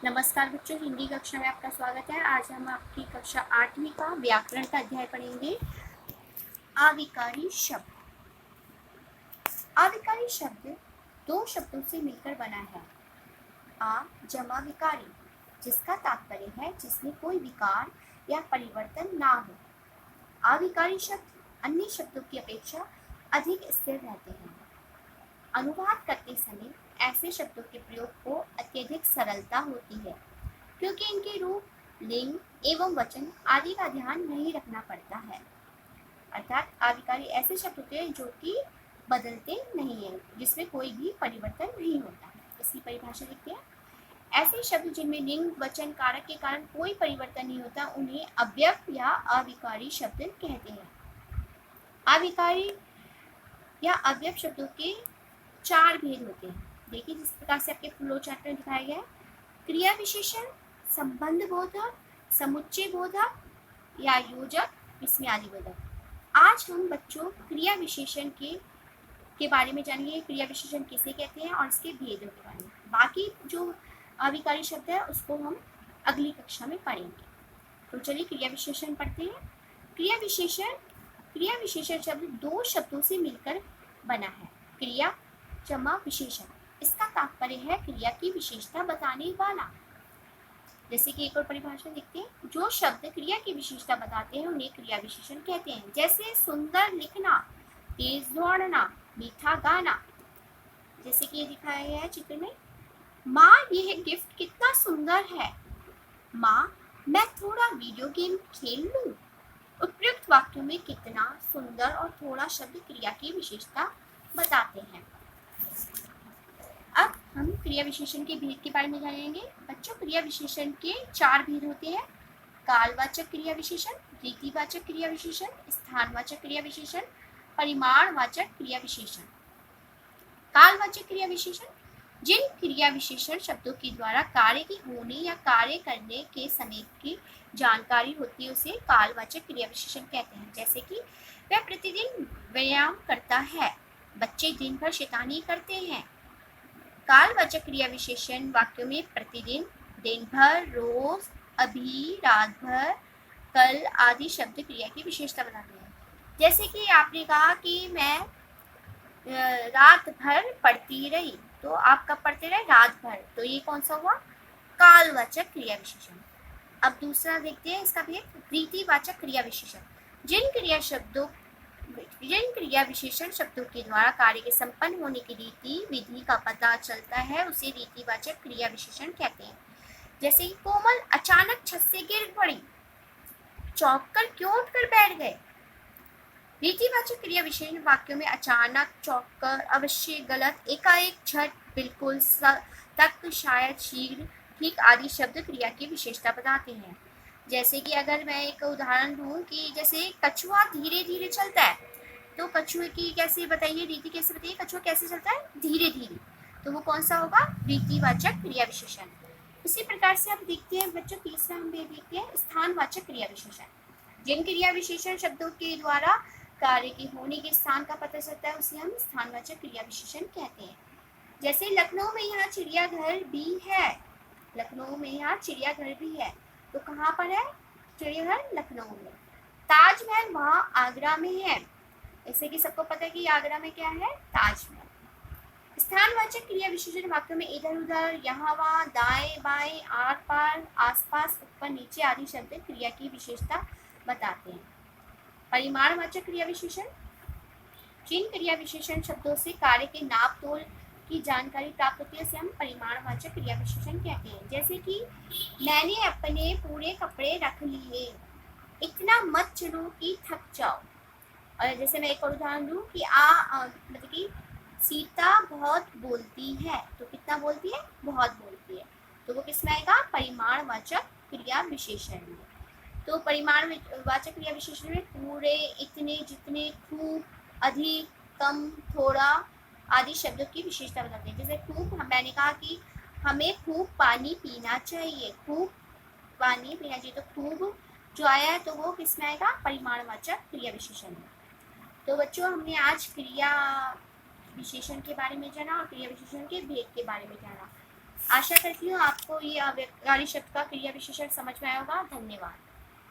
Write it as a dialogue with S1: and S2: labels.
S1: नमस्कार बच्चों, हिंदी कक्षा में आपका स्वागत है। आज हम आपकी कक्षा 8वीं का व्याकरण का अध्याय पढ़ेंगे। आविकारी शब्द। आविकारी शब्द दो शब्दों से मिलकर बना है। आ जमा विकारी, जिसका तात्पर्य है जिसमें कोई विकार या परिवर्तन ना हो। आविकारी शब्द अन्य शब्दों की अपेक्षा अधिक स्थिर रहते हैं। अनुवाद करते समय ऐसे शब्दों के प्रयोग को अत्यधिक सरलता होती है, क्योंकि इनके रूप, लिंग एवं वचन आदि का ध्यान नहीं रखना पड़ता है। अर्थात आविकारी ऐसे शब्द होते हैं जो कि बदलते नहीं है, जिसमें कोई भी परिवर्तन नहीं होता है। इसकी परिभाषा देखते हैं। ऐसे शब्द जिनमें लिंग, वचन, कारक के कारण कोई परिवर्तन नहीं होता, उन्हें अव्यय या अविकारी शब्द कहते हैं। अविकारी या अव्यय शब्दों के 4 भेद होते हैं। देखिए, जिस प्रकार से आपके फ्लो चार्ट में दिखाया गया है। क्रिया विशेषण, संबंध बोधक, समुच्चय बोधक या योजक, विस्मयादि बोधक। आज हम बच्चों क्रिया विशेषण के बारे में जानेंगे। क्रिया विशेषण किसे कहते हैं और इसके भेदों के बारे में। बाकी जो अविकारी शब्द है उसको हम अगली कक्षा में पढ़ेंगे। तो चलिए क्रिया विशेषण पढ़ते हैं। क्रिया विशेषण शब्द दो शब्दों से मिलकर बना है। क्रिया जमा विशेषण, इसका तात्पर्य है क्रिया की विशेषता बताने वाला। जैसे कि एक और परिभाषा देखते हैं। जो शब्द क्रिया की विशेषता बताते हैं उन्हें क्रिया विशेषण कहते हैं। जैसे सुंदर लिखना, तेज दौड़ना, मीठा गाना। जैसे कि ये दिखाया गया है चित्र में। माँ, यह गिफ्ट कितना सुंदर है। माँ, मैं थोड़ा वीडियो गेम खेल लूं। उपयुक्त वाक्यों में कितना, सुंदर और थोड़ा शब्द क्रिया की विशेषता बताते हैं। अब हम क्रिया विशेषण के भेद के बारे में जानेंगे। बच्चों, क्रिया विशेषण के 4 भेद होते हैं। कालवाचक क्रिया विशेषण, रीतिवाचक क्रिया विशेषण, स्थानवाचक क्रिया विशेषण, परिमाणवाचक क्रिया विशेषण। कालवाचक क्रिया विशेषण, जिन क्रिया विशेषण शब्दों के द्वारा कार्य की होने या कार्य करने के समय की जानकारी होती है उसे कालवाचक क्रिया विशेषण कहते हैं। जैसे कि वह प्रतिदिन व्यायाम करता है, बच्चे दिन भर शैतानी करते हैं। कालवाचक क्रिया विशेषण वाक्यों में प्रतिदिन, दिन भर, रोज, अभी, रात भर, कल आदि शब्द क्रिया की विशेषता बताते हैं। जैसे कि आपने कहा कि मैं रात भर पढ़ती रही, तो आप कब पढ़ते रहे? रात भर। तो ये कौन सा हुआ? कालवाचक क्रिया विशेषण। अब दूसरा देखते हैं इसका भेद। रीतिवाचक क्रिया विशेषण, जिन क्रिया विशेषण शब्दों के द्वारा कार्य के संपन्न होने की रीति विधि का पता चलता है उसे रीतिवाचक क्रिया विशेषण कहते हैं। जैसे कि कोमल अचानक छत से गिर पड़ी, चौंक कर क्यों उठकर बैठ गए। रीतिवाचक क्रिया विशेषण वाक्यों में अचानक, चौंक कर, अवश्य, गलत, एकाएक, झट, बिल्कुल, तक, शायद, शीघ्र, ठीक आदि शब्द क्रिया की विशेषता बताते हैं। जैसे कि अगर मैं एक उदाहरण दूं कि जैसे कछुआ धीरे धीरे चलता है, तो कछुए की कैसे बताइए, रीति कैसे बताइए, कछुआ कैसे चलता है? धीरे धीरे। तो वो कौन सा होगा? रीतिवाचक क्रिया विशेषण। इसी प्रकार से आप देखते हैं बच्चों, तीसरा हम देखते हैं स्थानवाचक क्रिया विशेषण। जिन क्रिया विशेषण शब्दों के द्वारा कार्य के होने के स्थान का पता चलता है उसे हम स्थानवाचक क्रिया विशेषण कहते हैं। जैसे लखनऊ में यहाँ चिड़ियाघर भी है। लखनऊ में यहाँ चिड़ियाघर भी है, तो कहाँ पर है चिड़ियाघर? लखनऊ में। ताजमहल वहाँ आगरा में है। जैसे कि सबको पता है कि आगरा में क्या है? ताजमहल। स्थानवाचक क्रिया विशेषण वाक्यों में इधर उधर, यहाँ वहाँ, दाएं बाएं, आर पार, आसपास, ऊपर नीचे आदि शब्द क्रिया की विशेषता बताते हैं। परिमाणवाचक क्रिया विशेषण, जिन क्रिया विशेषण शब्दों से कार्य के नाप तोल की जानकारी प्राप्त होती है उसे हम परिमाणवाचक क्रिया विशेषण कहते हैं। जैसे कि मैंने अपने पूरे कपड़े रख लिए, इतना मत चलो कि थक जाओ। और जैसे मैं एक और उदाहरण दूं कि मतलब कि सीता बहुत बोलती है, तो कितना बोलती है? बहुत बोलती है। तो वो किसमें आएगा? परिमाणवाचक क्रिया विशेषण में। तो परिमाणवाचक क्रिया विशेषण में पूरे, इतने, जितने, खूब, अधिक, कम, थोड़ा आदि शब्दों की विशेषता बताते हैं। जैसे खूब, मैंने कहा कि हमें खूब पानी पीना चाहिए, खूब पानी पीना चाहिए। तो खूब जो आया है तो वो किसमें आएगा? परिमाणवाचक क्रिया विशेषण में। तो बच्चों, हमने आज क्रिया विशेषण के बारे में जाना और क्रिया विशेषण के भेद के बारे में जाना। आशा करती हूँ आपको ये अव्यक्तकारी शब्द का क्रिया विशेषण समझ में आया होगा। धन्यवाद।